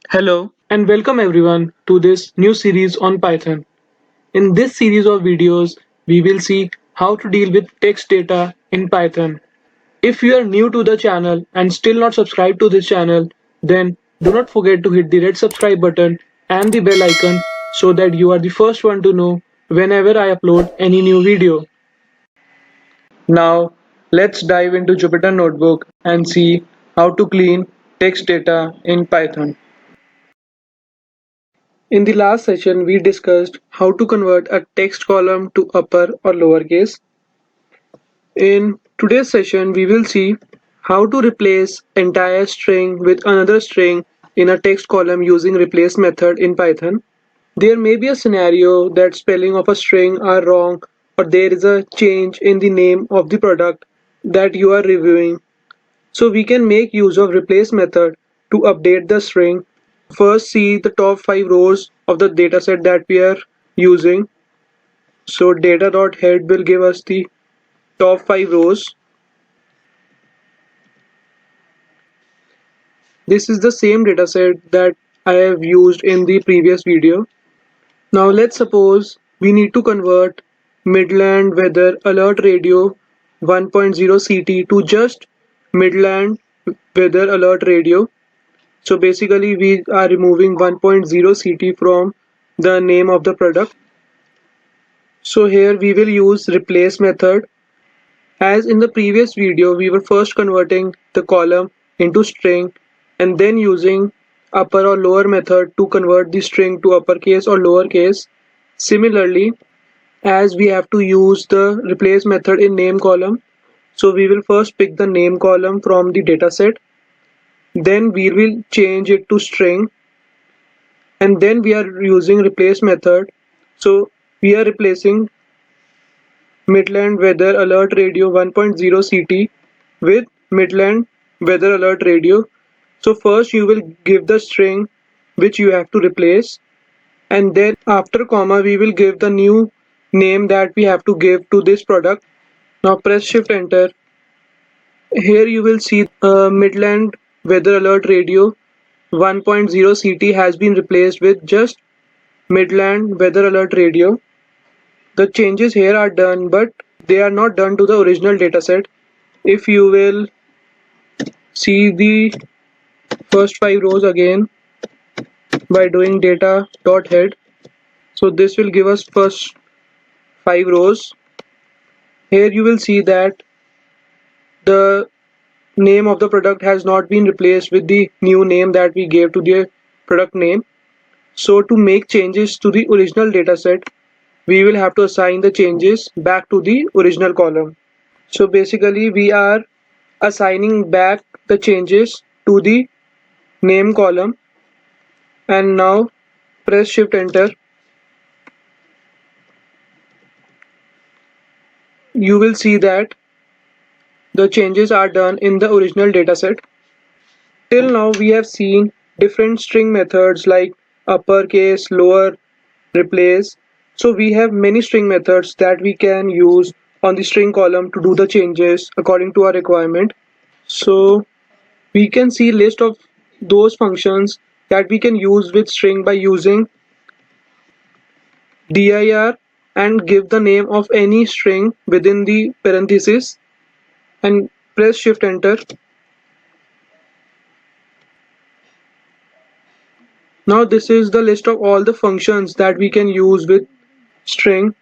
Hello and welcome everyone to this new series on Python. In this series of videos, we will see how to deal with text data in Python. If you are new to the channel and still not subscribed to this channel, then do not forget to hit the red subscribe button and the bell icon so that you are the first one to know whenever I upload any new video. Now, let's dive into Jupyter Notebook and see how to clean text data in Python. In the last session, we discussed how to convert a text column to upper or lowercase. In today's session, we will see how to replace entire string with another string in a text column using replace method in Python. There may be a scenario that spelling of a string are wrong or there is a change in the name of the product that you are reviewing. So we can make use of replace method to update the string. First see the top 5 rows of the dataset that we are using. So data.head will give us the top 5 rows. This is the same dataset that I have used in the previous video. Now let's suppose we need to convert Midland Weather Alert Radio 1.0 CT to just Midland Weather Alert Radio. So basically we are removing 1.0 CT from the name of the product. So here we will use replace method. As in the previous video, we were first converting the column into string and then using upper or lower method to convert the string to uppercase or lowercase. Similarly, as we have to use the replace method in name column, so we will first pick the name column from the dataset, then we will change it to string, and then we are using replace method. So we are replacing Midland Weather Alert Radio 1.0 CT with Midland Weather Alert Radio. So first you will give the string which you have to replace, and then after comma we will give the new name that we have to give to this product. Now press shift enter. Here you will see Midland Weather Alert Radio 1.0 CT has been replaced with just Midland Weather Alert Radio. The changes here are done, but they are not done to the original dataset. If you will see the first 5 rows again by doing data.head, so this will give us first 5 rows. Here you will see that the name of the product has not been replaced with the new name that we gave to the product name. So to make changes to the original dataset, we will have to assign the changes back to the original column. So basically we are assigning back the changes to the name column, and now press shift enter. You will see that the changes are done in the original dataset. Till now we have seen different string methods like uppercase, lower, replace. So we have many string methods that we can use on the string column to do the changes according to our requirement. So we can see list of those functions that we can use with string by using dir and give the name of any string within the parenthesis and press shift enter. Now this is the list of all the functions that we can use with string.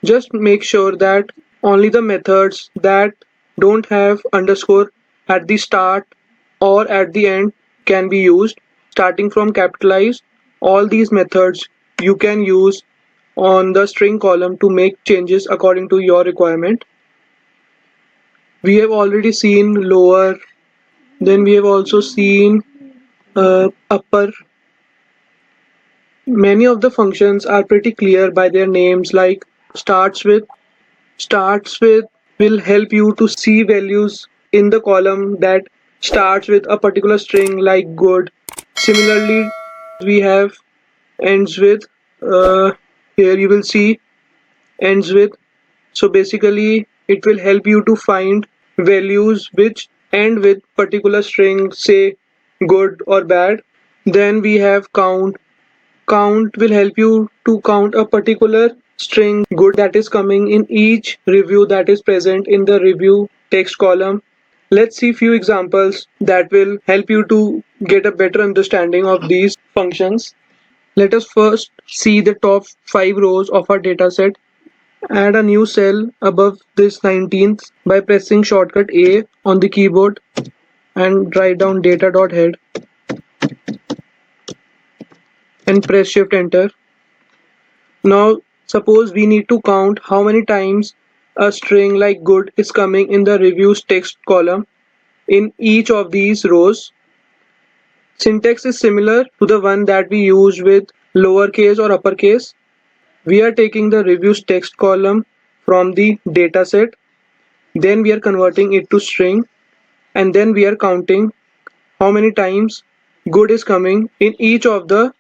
Just make sure that only the methods that don't have underscore at the start or at the end can be used. Starting from capitalized, all these methods you can use on the string column to make changes according to your requirement. We have already seen lower, then we have also seen upper. Many of the functions are pretty clear by their names, like starts with. Starts with will help you to see values in the column that starts with a particular string like good. Similarly, we have ends with. Here you will see ends with. So basically it will help you to find values which end with particular string, say good or bad. Then we have count. Count will help you to count a particular string good that is coming in each review that is present in the review text column. Let's see few examples that will help you to get a better understanding of these functions. Let us first see the top 5 rows of our dataset. Add a new cell above this 19th by pressing shortcut A on the keyboard and write down data.head and press shift enter. Now suppose we need to count how many times a string like good is coming in the reviews text column in each of these rows. Syntax is similar to the one that we used with lowercase or uppercase. We are taking the reviews text column from the dataset, then we are converting it to string, and then we are counting how many times good is coming in each of the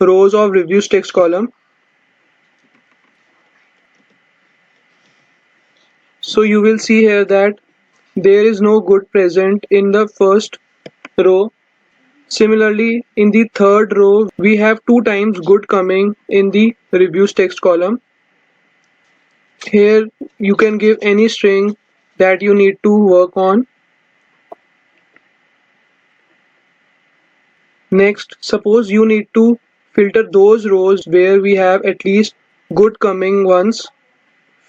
rows of reviews text column. So you will see here that there is no good present in the first row. Similarly, in the third row, we have 2 times good coming in the reviews text column. Here you can give any string that you need to work on. Next, suppose you need to filter those rows where we have at least good coming ones.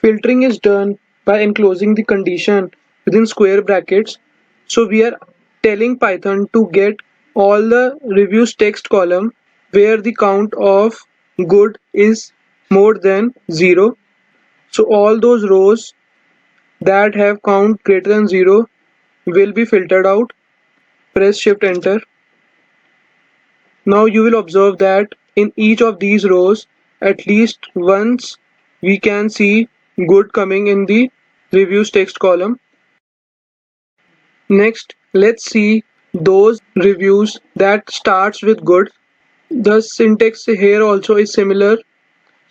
Filtering is done by enclosing the condition within square brackets. So we are telling Python to get all the reviews text column where the count of good is more than 0. So all those rows that have count greater than 0 will be filtered out. Press shift enter. Now you will observe that in each of these rows at least once we can see good coming in the reviews text column. Next, let's see those reviews that starts with good. The syntax here also is similar.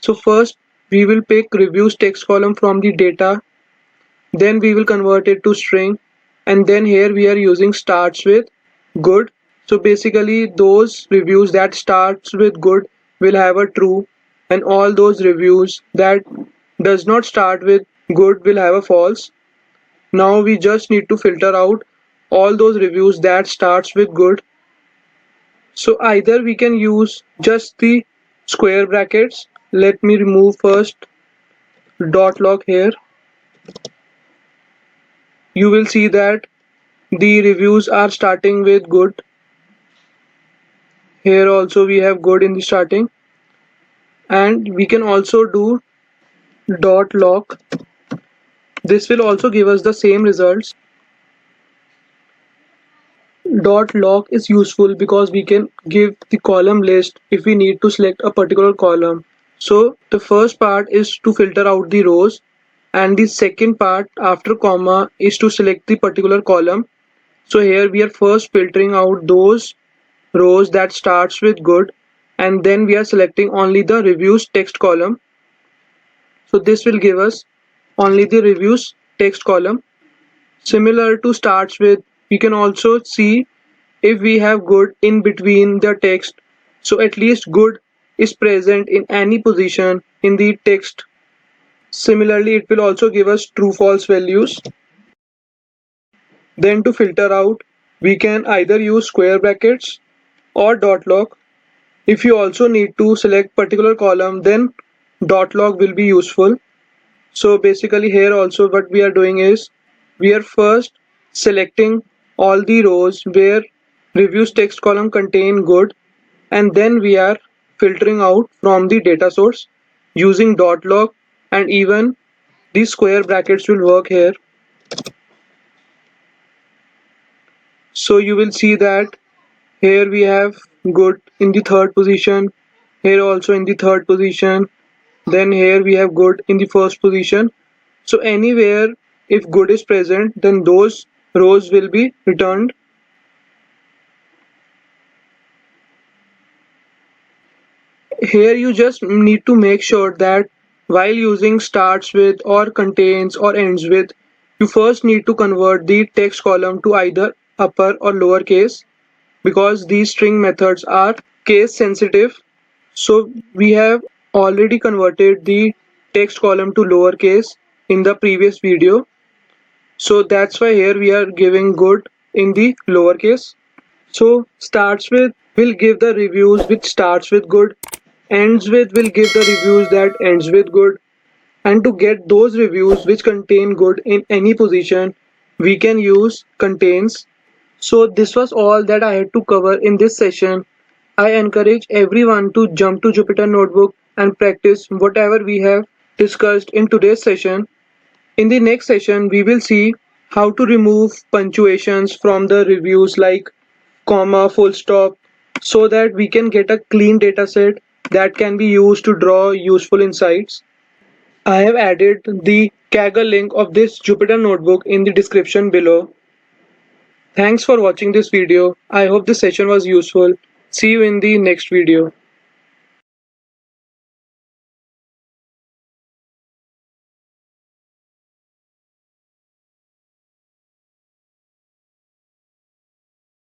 So first we will pick reviews text column from the data, then we will convert it to string, and then here we are using starts with good. So basically those reviews that starts with good will have a true, and all those reviews that does not start with good will have a false. Now we just need to filter out all those reviews that starts with good. So either we can use just the square brackets. Let me remove first dot log here. You will see that the reviews are starting with good. Here also we have good in the starting, and we can also do dot log. This will also give us the same results. Dot log is useful because we can give the column list if we need to select a particular column. So the first part is to filter out the rows, and the second part after comma is to select the particular column. So here we are first filtering out those rows that starts with good, and then we are selecting only the reviews text column. So this will give us only the reviews text column. Similar to starts with, we can also see if we have good in between the text. So at least good is present in any position in the text. Similarly, it will also give us true false values. Then to filter out, we can either use square brackets or dot log. If you also need to select particular column, then dot log will be useful. So basically here also what we are doing is we are first selecting all the rows where reviews text column contain good, and then we are filtering out from the data source using dot log, and even these square brackets will work here. So you will see that here we have good in the third position, here also in the third position, then here we have good in the first position. So anywhere if good is present, then those rows will be returned. Here you just need to make sure that while using starts with or contains or ends with, you first need to convert the text column to either upper or lower case. because these string methods are case sensitive. So we have already converted the text column to lowercase in the previous video. So that's why here we are giving good in the lowercase. So starts with will give the reviews which starts with good, ends with will give the reviews that ends with good, and to get those reviews which contain good in any position we can use contains. So this was all that I had to cover in this session. I encourage everyone to jump to Jupyter Notebook and practice whatever we have discussed in today's session. In the next session, we will see how to remove punctuations from the reviews like comma, full stop, so that we can get a clean dataset that can be used to draw useful insights. I have added the Kaggle link of this Jupyter notebook in the description below. Thanks for watching this video. I hope this session was useful. See you in the next video.